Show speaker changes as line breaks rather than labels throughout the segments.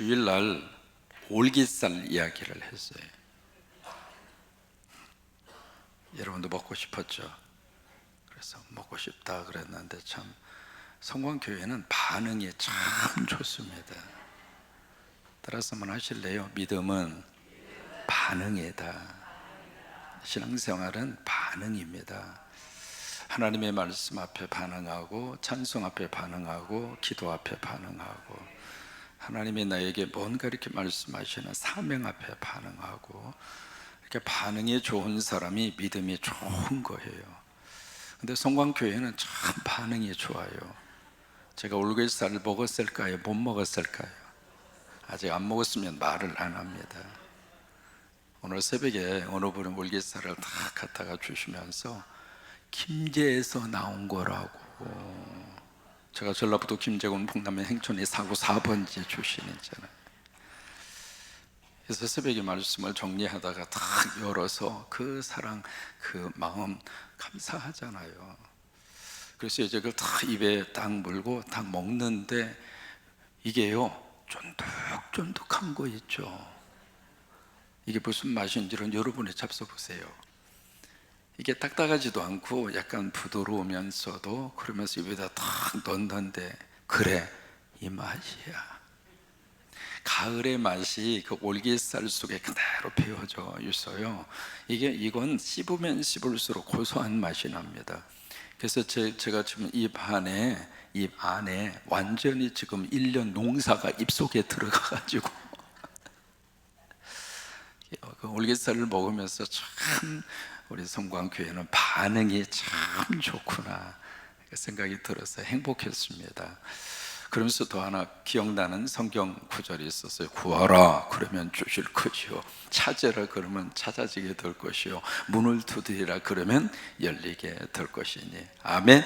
주일날 올깃살 이야기를 했어요. 여러분도 먹고 싶었죠? 그래서 먹고 싶다 그랬는데 참 성광교회는 반응이 참 좋습니다. 따라서 한번 하실래요? 믿음은 반응이다. 신앙생활은 반응입니다. 하나님의 말씀 앞에 반응하고, 찬송 앞에 반응하고, 기도 앞에 반응하고, 하나님이 나에게 뭔가 이렇게 말씀하시는 사명 앞에 반응하고, 이렇게 반응이 좋은 사람이 믿음이 좋은 거예요. 근데 성광교회는 참 반응이 좋아요. 제가 올깃살을 먹었을까요? 못 먹었을까요? 아직 안 먹었으면 말을 안 합니다. 오늘 새벽에 어느 분은 올깃살을 다 갖다가 주시면서 김제에서 나온 거라고. 제가 전라북도 김제군 북남면 행천이 사구 4번지 출신이잖아요. 그래서 새벽에 말씀을 정리하다가 딱 열어서 그 사랑, 그 마음 감사하잖아요. 그래서 이제 그걸 딱 입에 딱 물고 딱 먹는데 이게요 쫀득쫀득한 거 있죠. 이게 무슨 맛인지는 여러분이 잡숴보세요. 이게 딱딱하지도 않고 약간 부드러우면서도 그러면서 입에다 탁 넣는데 그래, 이 맛이야. 가을의 맛이 그 올깃살 속에 그대로 배어져 있어요. 이건 씹으면 씹을수록 고소한 맛이 납니다. 그래서 제가 지금 입 안에 완전히 지금 1년 농사가 입속에 들어가가지고 그 올깃살을 먹으면서 참 우리 성광교회는 반응이 참 좋구나 생각이 들어서 행복했습니다. 그러면서 또 하나 기억나는 성경 구절이 있었어요. 구하라 그러면 주실 것이요, 찾으라 그러면 찾아지게 될 것이요, 문을 두드리라 그러면 열리게 될 것이니. 아멘.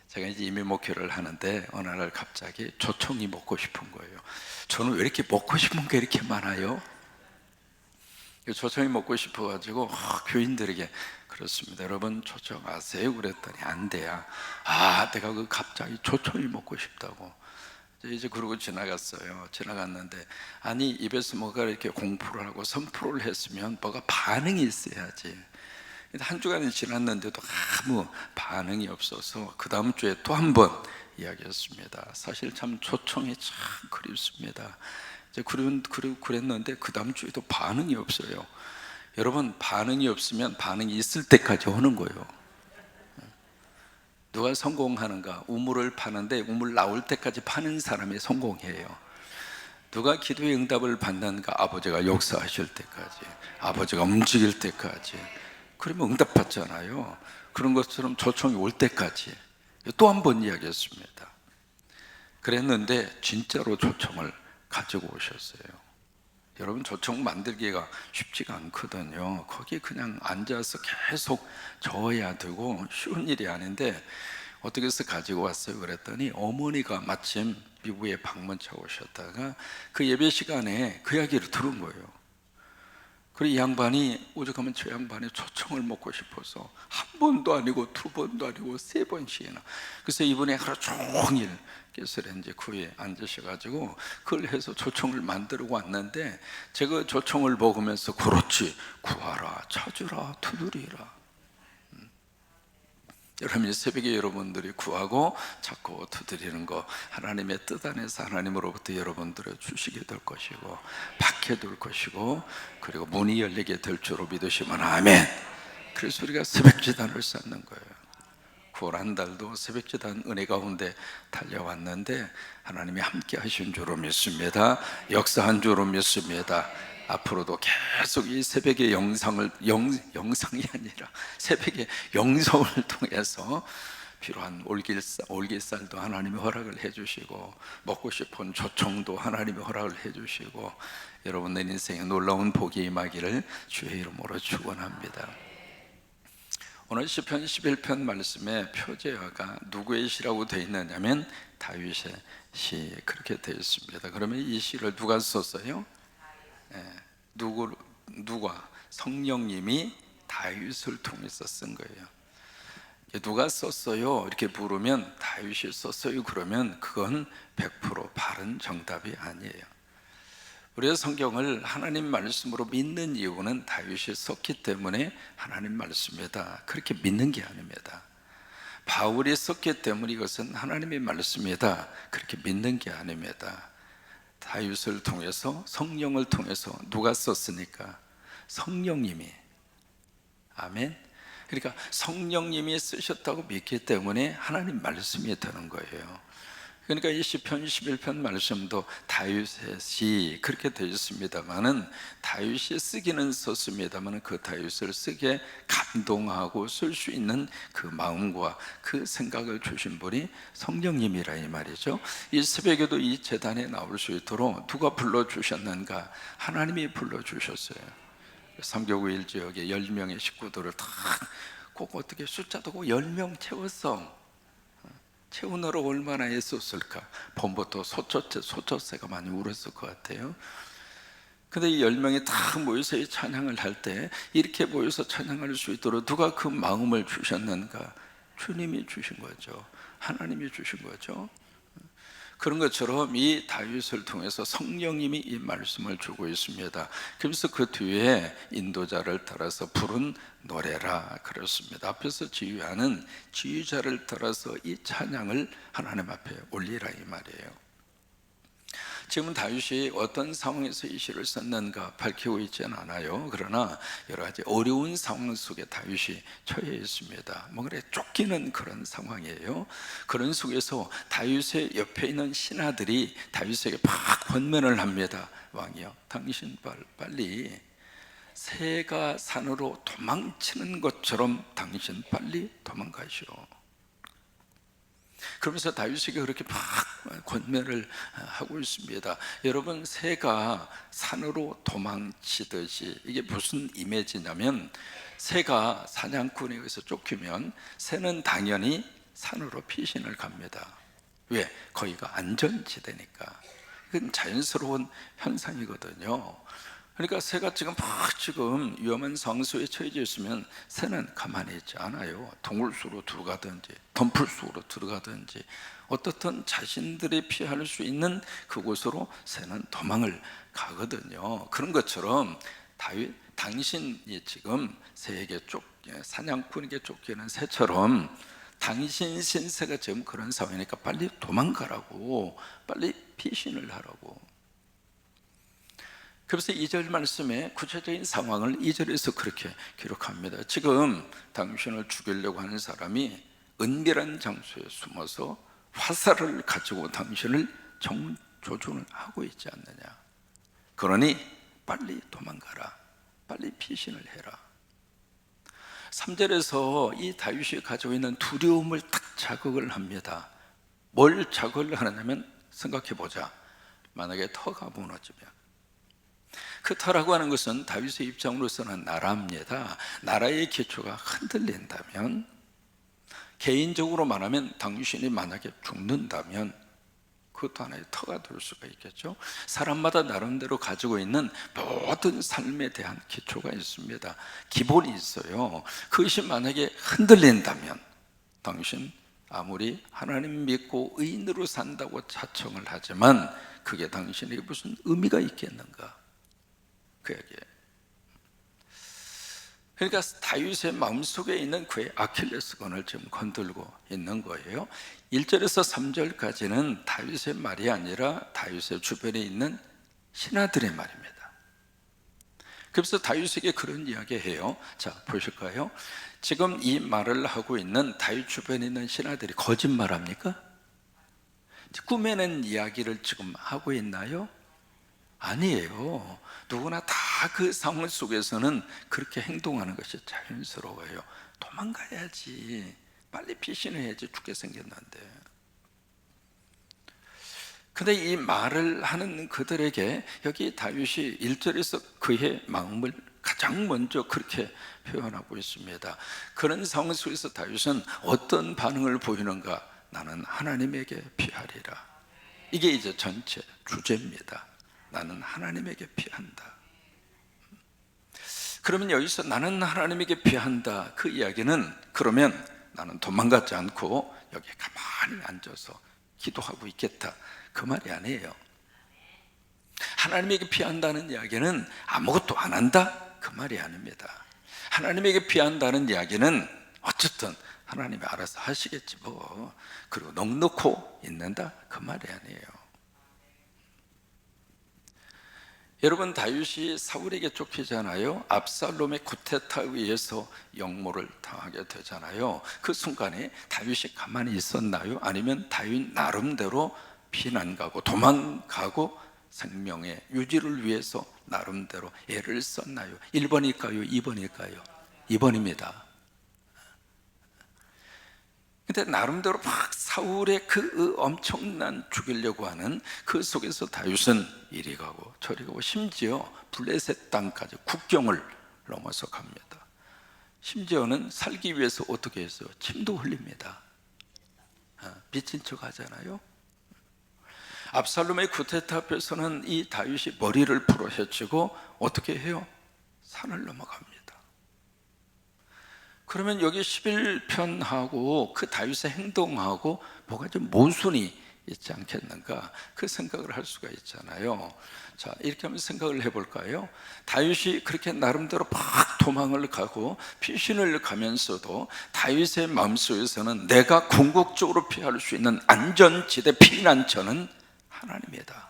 제가 이제 임의 목회를 하는데 어느 날 갑자기 조청이 먹고 싶은 거예요. 저는 왜 이렇게 먹고 싶은 게 이렇게 많아요? 조청이 먹고 싶어가지고 교인들에게 그렇습니다, 여러분 조청 아세요? 그랬더니 안 돼요. 내가 그 갑자기 조청이 먹고 싶다고. 이제 그러고 지나갔는데 아니 입에서 뭐가 이렇게 공포를 하고 선포를 했으면 뭐가 반응이 있어야지. 한 주간이 지났는데도 아무 반응이 없어서 그 다음 주에 또 한 번 이야기했습니다. 사실 참 조청이 참 그립습니다. 이제 그랬는데 그 다음 주에도 반응이 없어요. 여러분, 반응이 없으면 반응이 있을 때까지 하는 거예요. 누가 성공하는가? 우물을 파는데 우물 나올 때까지 파는 사람이 성공해요. 누가 기도의 응답을 받는가? 아버지가 역사하실 때까지, 아버지가 움직일 때까지. 그러면 응답 받잖아요. 그런 것처럼 조청이 올 때까지. 또 한 번 이야기했습니다. 그랬는데 진짜로 조청을 가지고 오셨어요. 여러분, 조청 만들기가 쉽지가 않거든요. 거기 그냥 앉아서 계속 저어야 되고 쉬운 일이 아닌데 어떻게 해서 가지고 왔어요? 그랬더니 어머니가 마침 미국에 방문차 오셨다가 그 예배 시간에 그 이야기를 들은 거예요. 그리고 이 양반이 오죽하면 저 양반이 조청을 먹고 싶어서 한 번도 아니고 두 번도 아니고 세 번씩이나. 그래서 이분이 하루 종일 가스레인지 구에 앉으셔가지고 그걸 해서 조청을 만들고 왔는데 제가 조청을 먹으면서 그렇지, 구하라, 찾으라, 두드리라. 여러분이 새벽에 여러분들이 구하고 찾고 두드리는 거 하나님의 뜻 안에서 하나님으로부터 여러분들을 주시게 될 것이고 받게 될 것이고, 그리고 문이 열리게 될 줄로 믿으시면 아멘. 그래서 우리가 새벽지단을 쌓는 거예요. 9월 한 달도 새벽지단 은혜 가운데 달려왔는데 하나님이 함께 하신 줄로 믿습니다. 역사한 줄로 믿습니다. 앞으로도 계속 이 새벽의 영상이 아니라 새벽의 영성을 통해서 필요한 올깃살도 하나님이 허락을 해주시고, 먹고 싶은 조청도 하나님이 허락을 해주시고, 여러분의 인생에 놀라운 복이 임하기를 주의 이름으로 축원합니다. 오늘 시편 11편 말씀에 표제어가 누구의 시라고 되어 있느냐면 다윗의 시 그렇게 되어 있습니다. 그러면 이 시를 누가 썼어요? 누가? 성령님이 다윗을 통해서 쓴 거예요. 누가 썼어요? 이렇게 물으면 다윗이 썼어요 그러면 그건 100% 바른 정답이 아니에요. 우리가 성경을 하나님 말씀으로 믿는 이유는 다윗이 썼기 때문에 하나님 말씀이다 그렇게 믿는 게 아닙니다. 바울이 썼기 때문에 이것은 하나님의 말씀이다 그렇게 믿는 게 아닙니다. 다윗을 통해서 성령을 통해서 누가 썼으니까? 성령님이. 아멘. 그러니까 성령님이 쓰셨다고 믿기 때문에 하나님 말씀이 되는 거예요. 그러니까 이 시편 21편 말씀도 다윗이 그렇게 되어 있습니다만은 다윗이 쓰기는 썼습니다만은 그 다윗을 쓰게 감동하고 쓸 수 있는 그 마음과 그 생각을 주신 분이 성령님이라 이 말이죠. 이 새벽에도 이 제단에 나올 수 있도록 누가 불러주셨는가? 하나님이 불러주셨어요. 삼교구일 지역에 10명의 식구들을 다 꼭 어떻게 숫자도 꼭 10명 채웠어. 채우느라 얼마나 애썼을까. 봄부터 소초새가 많이 울었을 것 같아요. 근데 이 10명이 다 모여서 이 찬양을 할 때 이렇게 모여서 찬양할 수 있도록 누가 그 마음을 주셨는가? 주님이 주신 거죠. 하나님이 주신 거죠. 그런 것처럼 이 다윗을 통해서 성령님이 이 말씀을 주고 있습니다. 그래서 그 뒤에 인도자를 따라서 부른 노래라 그렇습니다. 앞에서 지휘하는 지휘자를 따라서 이 찬양을 하나님 앞에 올리라 이 말이에요. 지금 다윗이 어떤 상황에서 이 시를 썼는가 밝히고 있지는 않아요. 그러나 여러 가지 어려운 상황 속에 다윗이 처해 있습니다. 뭐 그래 쫓기는 그런 상황이에요. 그런 속에서 다윗의 옆에 있는 신하들이 다윗에게 막 권면을 합니다. 왕이여, 당신 빨리 새가 산으로 도망치는 것처럼 당신 빨리 도망가시오. 그러면서 다윗에게 그렇게 막 권면을 하고 있습니다. 여러분, 새가 산으로 도망치듯이 이게 무슨 이미지냐면 새가 사냥꾼에 의해서 쫓기면 새는 당연히 산으로 피신을 갑니다. 왜? 거기가 안전지대니까. 이건 자연스러운 현상이거든요. 그러니까 새가 지금 위험한 상황에 처해져 있으면 새는 가만히 있지 않아요. 동굴 속으로 들어가든지 덤불 속으로 들어가든지 어떻든 자신들이 피할 수 있는 그곳으로 새는 도망을 가거든요. 그런 것처럼 다윗, 당신이 지금 새에게 사냥꾼에게 쫓기는 새처럼 당신 신세가 지금 그런 상황이니까 빨리 도망가라고, 빨리 피신을 하라고. 그래서 2절 말씀에 구체적인 상황을 2절에서 그렇게 기록합니다. 지금 당신을 죽이려고 하는 사람이 은밀한 장소에 숨어서 화살을 가지고 당신을 정조준을 하고 있지 않느냐. 그러니 빨리 도망가라, 빨리 피신을 해라. 3절에서 이 다윗이 가지고 있는 두려움을 딱 자극을 합니다. 뭘 자극을 하느냐면 생각해 보자. 만약에 터가 무너지면, 그 터라고 하는 것은 다윗의 입장으로서는 나라입니다. 나라의 기초가 흔들린다면, 개인적으로 말하면 당신이 만약에 죽는다면 그것도 하나의 터가 될 수가 있겠죠. 사람마다 나름대로 가지고 있는 모든 삶에 대한 기초가 있습니다. 기본이 있어요. 그것이 만약에 흔들린다면 당신 아무리 하나님 믿고 의인으로 산다고 자청을 하지만 그게 당신에게 무슨 의미가 있겠는가, 그 얘기예요. 그러니까 다윗의 마음속에 있는 그의 아킬레스건을 지금 건들고 있는 거예요. 1절에서 3절까지는 다윗의 말이 아니라 다윗의 주변에 있는 신하들의 말입니다. 그래서 다윗에게 그런 이야기해요. 자, 보실까요? 지금 이 말을 하고 있는 다윗 주변에 있는 신하들이 거짓말합니까? 꾸며낸 이야기를 지금 하고 있나요? 아니에요. 누구나 다 그 상황 속에서는 그렇게 행동하는 것이 자연스러워요. 도망가야지, 빨리 피신해야지, 죽게 생겼는데. 근데 이 말을 하는 그들에게 여기 다윗이 1절에서 그의 마음을 가장 먼저 그렇게 표현하고 있습니다. 그런 상황 속에서 다윗은 어떤 반응을 보이는가? 나는 하나님에게 피하리라. 이게 이제 전체 주제입니다. 나는 하나님에게 피한다. 그러면 여기서 나는 하나님에게 피한다, 그 이야기는 그러면 나는 도망가지 않고 여기 가만히 앉아서 기도하고 있겠다, 그 말이 아니에요. 하나님에게 피한다는 이야기는 아무것도 안 한다, 그 말이 아닙니다. 하나님에게 피한다는 이야기는 어쨌든 하나님이 알아서 하시겠지 뭐, 그리고 넋놓고 있는다, 그 말이 아니에요. 여러분, 다윗이 사울에게 쫓기잖아요. 압살롬의 쿠데타에 의해서 역모를 당하게 되잖아요. 그 순간에 다윗이 가만히 있었나요? 아니면 다윗 나름대로 피난 가고 도망가고 생명의 유지를 위해서 나름대로 애를 썼나요? 1번일까요? 2번일까요? 2번입니다. 근데 나름대로 막 사울의 그 엄청난 죽이려고 하는 그 속에서 다윗은 이리 가고 저리 가고, 심지어 블레셋 땅까지 국경을 넘어서 갑니다. 심지어는 살기 위해서 어떻게 했어요? 침도 흘립니다. 미친 척 하잖아요. 압살롬의 쿠데타 앞에서는 이 다윗이 머리를 부러뜨리고 어떻게 해요? 산을 넘어갑니다. 그러면 여기 11편하고 그 다윗의 행동하고 뭐가 좀 모순이 있지 않겠는가, 그 생각을 할 수가 있잖아요. 자, 이렇게 한번 생각을 해볼까요? 다윗이 그렇게 나름대로 막 도망을 가고 피신을 가면서도 다윗의 마음속에서는 내가 궁극적으로 피할 수 있는 안전지대, 피난처는 하나님이다.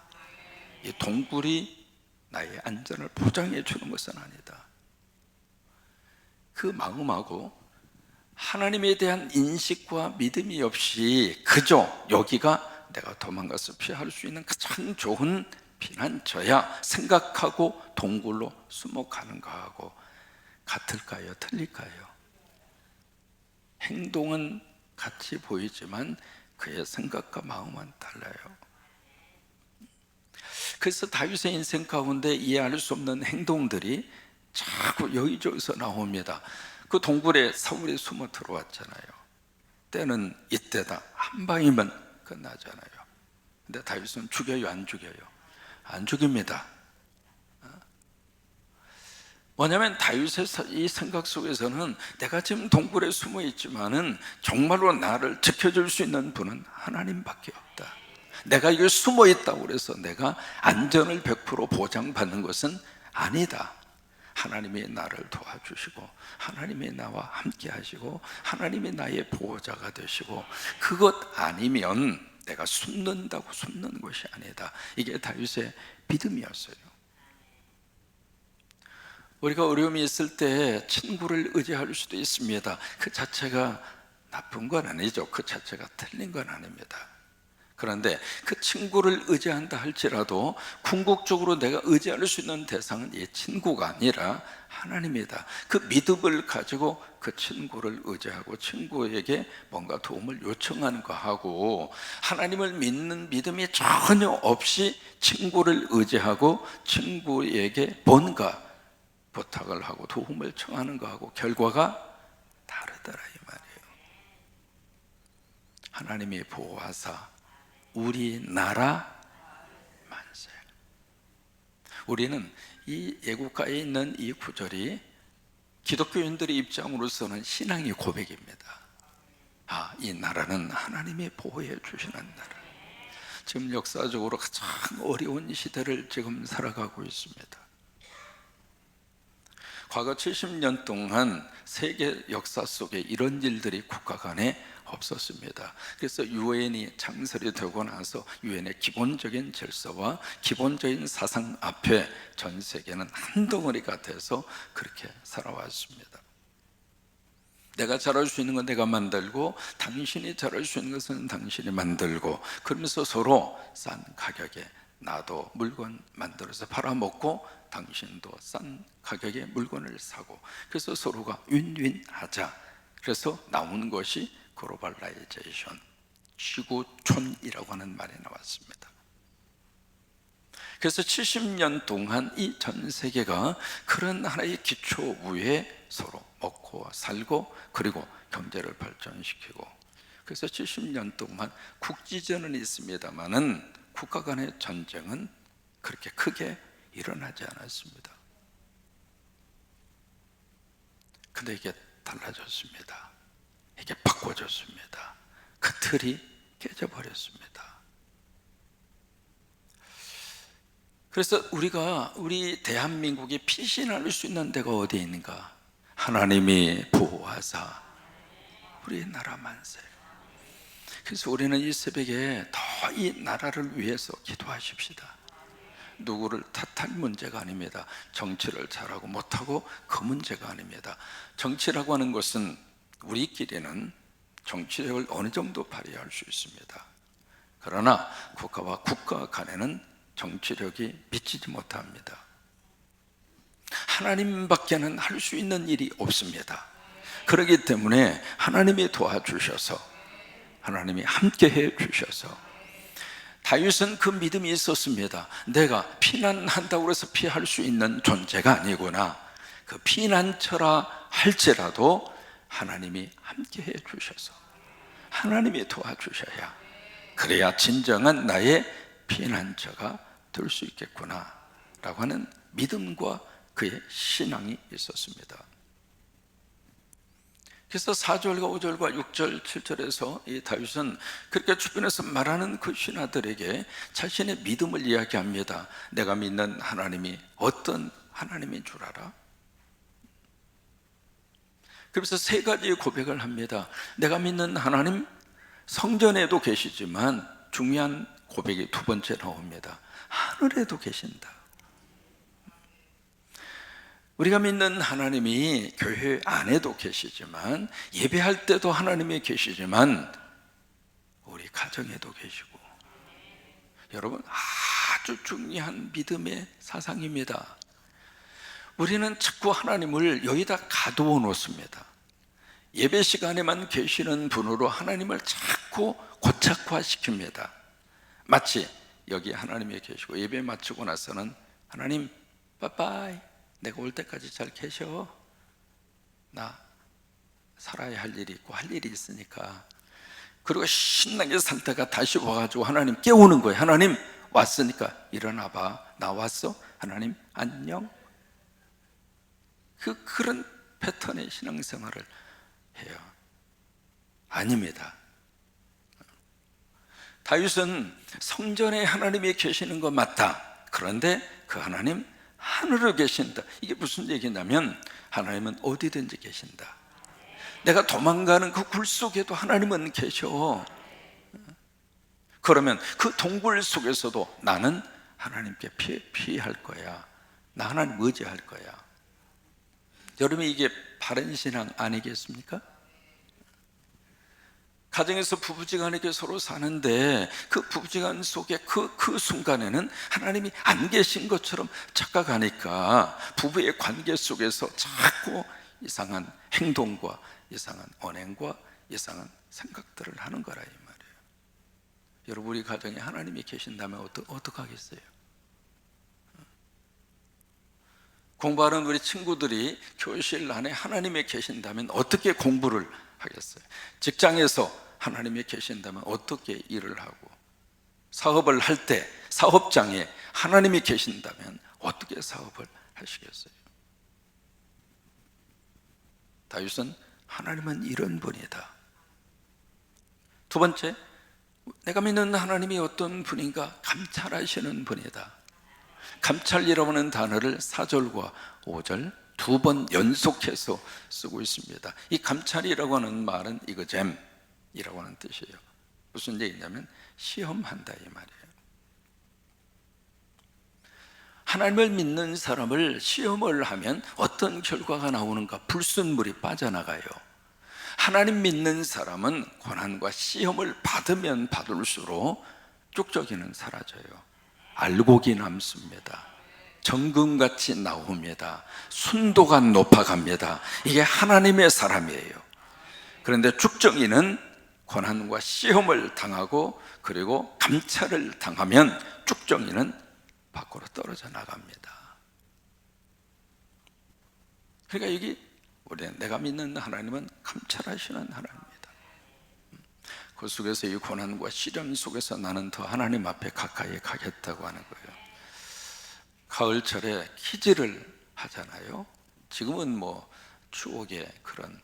이 동굴이 나의 안전을 보장해 주는 것은 아니다. 그 마음하고 하나님에 대한 인식과 믿음이 없이 그저 여기가 내가 도망가서 피할 수 있는 가장 좋은 피난처야 생각하고 동굴로 숨어가는 거하고 같을까요? 틀릴까요? 행동은 같이 보이지만 그의 생각과 마음은 달라요. 그래서 다윗의 인생 가운데 이해할 수 없는 행동들이 자꾸 여기저기서 나옵니다. 그 동굴에 사울이 숨어 들어왔잖아요. 때는 이때다, 한 방이면 끝나잖아요. 근데 다윗은 죽여요, 안 죽여요? 안 죽입니다. 뭐냐면 다윗의 이 생각 속에서는 내가 지금 동굴에 숨어 있지만은 정말로 나를 지켜줄 수 있는 분은 하나님밖에 없다. 내가 여기 숨어 있다고 그래서 내가 안전을 100% 보장받는 것은 아니다. 하나님이 나를 도와주시고 하나님이 나와 함께 하시고 하나님이 나의 보호자가 되시고, 그것 아니면 내가 숨는다고 숨는 것이 아니다. 이게 다윗의 믿음이었어요. 우리가 어려움이 있을 때 친구를 의지할 수도 있습니다. 그 자체가 나쁜 건 아니죠. 그 자체가 틀린 건 아닙니다. 그런데 그 친구를 의지한다 할지라도 궁극적으로 내가 의지할 수 있는 대상은 이 친구가 아니라 하나님이다. 그 믿음을 가지고 그 친구를 의지하고 친구에게 뭔가 도움을 요청하는 거하고, 하나님을 믿는 믿음이 전혀 없이 친구를 의지하고 친구에게 뭔가 부탁을 하고 도움을 청하는 거하고 결과가 다르더라, 이 말이에요. 하나님이 보호하사 우리나라 만세. 우리는 이 예고가에 있는 이 구절이 기독교인들의 입장으로서는 신앙의 고백입니다. 아, 이 나라는 하나님이 보호해 주시는 나라. 지금 역사적으로 가장 어려운 시대를 지금 살아가고 있습니다. 과거 70년 동안 세계 역사 속에 이런 일들이 국가 간에 없었습니다. 그래서 유엔이 창설이 되고 나서 유엔의 기본적인 질서와 기본적인 사상 앞에 전 세계는 한 덩어리가 돼서 그렇게 살아왔습니다. 내가 잘할 수 있는 건 내가 만들고 당신이 잘할 수 있는 것은 당신이 만들고, 그러면서 서로 싼 가격에 나도 물건 만들어서 팔아먹고 당신도 싼 가격에 물건을 사고, 그래서 서로가 윈윈하자. 그래서 나오는 것이 글로벌라이제이션, 지구촌이라고 하는 말이 나왔습니다. 그래서 70년 동안 이 전 세계가 그런 하나의 기초 위에 서로 먹고 살고 그리고 경제를 발전시키고, 그래서 70년 동안 국지전은 있습니다마는 국가 간의 전쟁은 그렇게 크게 일어나지 않았습니다. 근데 이게 달라졌습니다. 이게 바꿔줬습니다. 그 틀이 깨져버렸습니다. 그래서 우리 대한민국이 피신할 수 있는 데가 어디에 있는가? 하나님이 보호하사 우리 나라 만세. 그래서 우리는 이 새벽에 더 이 나라를 위해서 기도하십시다. 누구를 탓할 문제가 아닙니다. 정치를 잘하고 못하고 그 문제가 아닙니다. 정치라고 하는 것은 우리끼리는 정치력을 어느 정도 발휘할 수 있습니다. 그러나 국가와 국가 간에는 정치력이 미치지 못합니다. 하나님밖에는 할 수 있는 일이 없습니다. 그렇기 때문에 하나님이 도와주셔서, 하나님이 함께해 주셔서, 다윗은 그 믿음이 있었습니다. 내가 피난한다고 해서 피할 수 있는 존재가 아니구나. 그 피난처라 할지라도 하나님이 함께해 주셔서, 하나님이 도와주셔야, 그래야 진정한 나의 피난처가 될 수 있겠구나 라고 하는 믿음과 그의 신앙이 있었습니다. 그래서 4절과 5절과 6절 7절에서 이 다윗은 그렇게 주변에서 말하는 그 신하들에게 자신의 믿음을 이야기합니다. 내가 믿는 하나님이 어떤 하나님인 줄 알아? 그래서 세 가지의 고백을 합니다. 내가 믿는 하나님, 성전에도 계시지만 중요한 고백이 두 번째 나옵니다. 하늘에도 계신다. 우리가 믿는 하나님이 교회 안에도 계시지만, 예배할 때도 하나님이 계시지만 우리 가정에도 계시고, 여러분 아주 중요한 믿음의 사상입니다. 우리는 자꾸 하나님을 여기다 가두어 놓습니다. 예배 시간에만 계시는 분으로 하나님을 자꾸 고착화시킵니다. 마치 여기 하나님이 계시고 예배 마치고 나서는 하나님 빠빠이, 내가 올 때까지 잘 계셔, 나 살아야 할 일이 있고 할 일이 있으니까. 그리고 신나게 살다가 다시 와가지고 하나님 깨우는 거예요. 하나님 왔으니까 일어나 봐, 나 왔어, 하나님 안녕. 그런 패턴의 신앙생활을 해요. 아닙니다. 다윗은 성전에 하나님이 계시는 거 맞다. 그런데 그 하나님 하늘에 계신다. 이게 무슨 얘기냐면 하나님은 어디든지 계신다. 내가 도망가는 그 굴 속에도 하나님은 계셔. 그러면 그 동굴 속에서도 나는 하나님께 피할 거야. 나 하나님 의지할 거야. 여러분, 이게 바른 신앙 아니겠습니까? 가정에서 부부지간에 서로 사는데 그 부부지간 속에 그 순간에는 하나님이 안 계신 것처럼 착각하니까 부부의 관계 속에서 자꾸 이상한 행동과 이상한 언행과 이상한 생각들을 하는 거라 이 말이에요. 여러분, 우리 가정에 하나님이 계신다면 어떡하겠어요? 공부하는 우리 친구들이 교실 안에 하나님이 계신다면 어떻게 공부를 하겠어요? 직장에서 하나님이 계신다면 어떻게 일을 하고, 사업을 할 때 사업장에 하나님이 계신다면 어떻게 사업을 하시겠어요? 다윗은 하나님은 이런 분이다. 두 번째, 내가 믿는 하나님이 어떤 분인가? 감찰하시는 분이다. 감찰이라고 하는 단어를 4절과 5절 두 번 연속해서 쓰고 있습니다. 이 감찰이라고 하는 말은 이거잼이라고 하는 뜻이에요. 무슨 얘기냐면 시험한다 이 말이에요. 하나님을 믿는 사람을 시험을 하면 어떤 결과가 나오는가? 불순물이 빠져나가요. 하나님 믿는 사람은 고난과 시험을 받으면 받을수록 쭉저기는 사라져요. 알곡이 남습니다. 정금같이 나옵니다. 순도가 높아갑니다. 이게 하나님의 사람이에요. 그런데 쭉정이는 고난과 시험을 당하고 그리고 감찰을 당하면 쭉정이는 밖으로 떨어져 나갑니다. 그러니까 여기 내가 믿는 하나님은 감찰하시는 하나님입니다. 그 속에서 이 고난과 시련 속에서 나는 더 하나님 앞에 가까이 가겠다고 하는 거예요. 가을철에 키즈를 하잖아요. 지금은 뭐 추억의 그런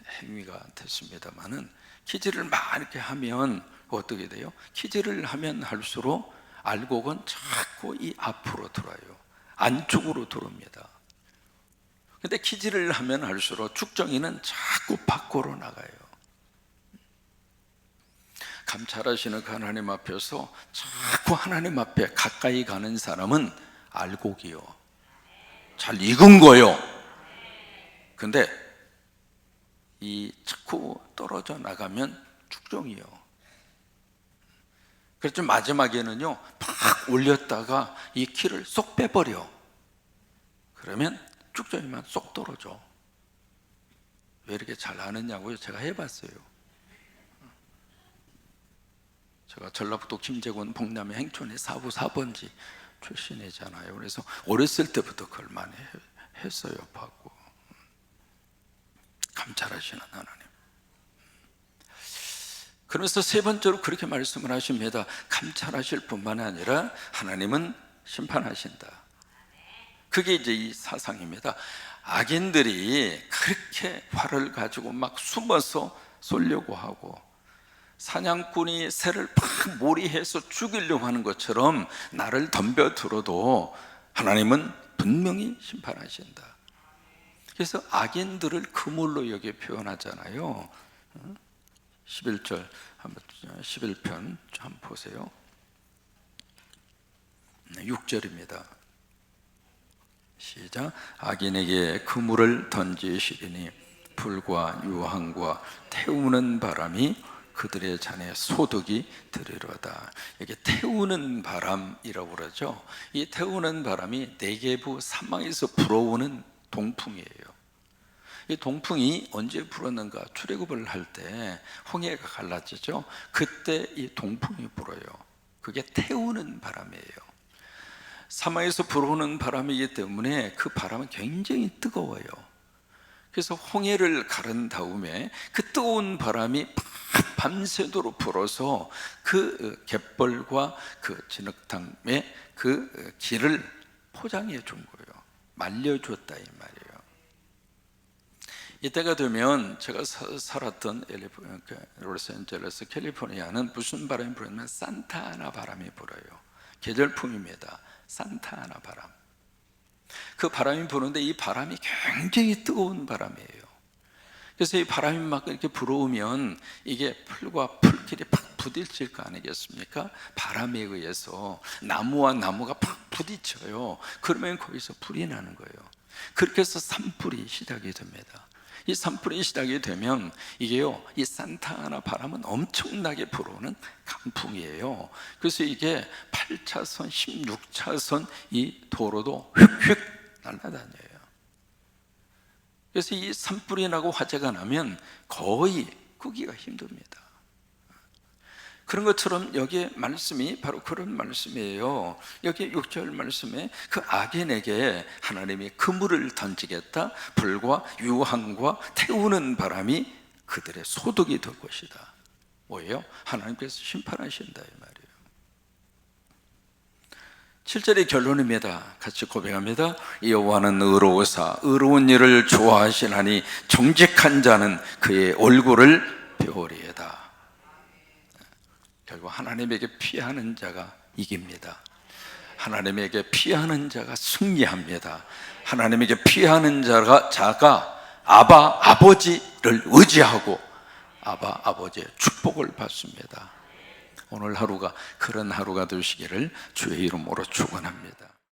행위가 됐습니다만은 기질을 막 이렇게 하면 어떻게 돼요? 기질을 하면 할수록 알곡은 자꾸 이 앞으로 돌아요. 안쪽으로 들어옵니다. 근데 기질을 하면 할수록 죽정이는 자꾸 밖으로 나가요. 감찰하시는 그 하나님 앞에서 자꾸 하나님 앞에 가까이 가는 사람은 알곡이요, 잘 익은 거요. 근데 이 자꾸 떨어져 나가면 죽정이요. 그래서 마지막에는요 팍 올렸다가 이 키를 쏙 빼버려. 그러면 죽정이만 쏙 떨어져. 왜 이렇게 잘 아느냐고요? 제가 해봤어요. 제가 전라북도 김제군 복남의 행촌의 사부 4번지 출신이잖아요. 그래서 어렸을 때부터 그걸 많이 했어요. 받고 감찰하시는 하나님. 그러면서 세 번째로 그렇게 말씀을 하십니다. 감찰하실 뿐만 아니라 하나님은 심판하신다. 그게 이제 이 사상입니다. 악인들이 그렇게 활을 가지고 막 숨어서 쏘려고 하고, 사냥꾼이 새를 팍 몰이해서 죽이려고 하는 것처럼 나를 덤벼들어도 하나님은 분명히 심판하신다. 그래서 악인들을 그물로 여기 표현하잖아요. 11절 한번 11편 한번 보세요. 6절입니다. 시작. 악인에게 그물을 던지시리니 불과 유황과 태우는 바람이 그들의 잔에 소득이 되리로다. 이게 태우는 바람이라고 그러죠. 이 태우는 바람이 네게부 사막에서 불어오는 동풍이에요. 이 동풍이 언제 불었는가? 출애굽을 할 때 홍해가 갈라지죠. 그때 이 동풍이 불어요. 그게 태우는 바람이에요. 사막에서 불어오는 바람이기 때문에 그 바람은 굉장히 뜨거워요. 그래서 홍해를 가른 다음에 그 뜨거운 바람이 밤새도록 불어서 그 갯벌과 그 진흙탕의 그 길을 포장해 준 거예요. 말려줬다 이 말이에요. 이때가 되면 제가 살았던 로스앤젤레스 캘리포니아는 무슨 바람이 불냐면 산타아나 바람이 불어요. 계절풍입니다. 산타아나 바람. 그 바람이 부는데 이 바람이 굉장히 뜨거운 바람이에요. 그래서 이 바람이 막 이렇게 불어오면 이게 풀과 풀끼리 팍 부딪힐 거 아니겠습니까? 바람에 의해서 나무와 나무가 팍 부딪혀요. 그러면 거기서 불이 나는 거예요. 그렇게 해서 산불이 시작이 됩니다. 이 산불이 시작이 되면 이게요, 이 산타아나 바람은 엄청나게 불어오는 강풍이에요. 그래서 이게 8차선, 16차선 이 도로도 휙휙 날아다녀요. 그래서 이 산불이 나고 화재가 나면 거의 끄기가 힘듭니다. 그런 것처럼 여기에 말씀이 바로 그런 말씀이에요. 여기 6절 말씀에 그 악인에게 하나님이 그물을 던지겠다. 불과 유황과 태우는 바람이 그들의 소득이 될 것이다. 뭐예요? 하나님께서 심판하신다 이 말이에요. 7절의 결론입니다. 같이 고백합니다. 여호와는 의로우사 의로운 일을 좋아하시나니 정직한 자는 그의 얼굴을 배우리이다. 결국 하나님에게 피하는 자가 이깁니다. 하나님에게 피하는 자가 승리합니다. 하나님에게 피하는 자가 아바 아버지를 의지하고 아바 아버지의 축복을 받습니다. 오늘 하루가 그런 하루가 되시기를 주의 이름으로 축원합니다.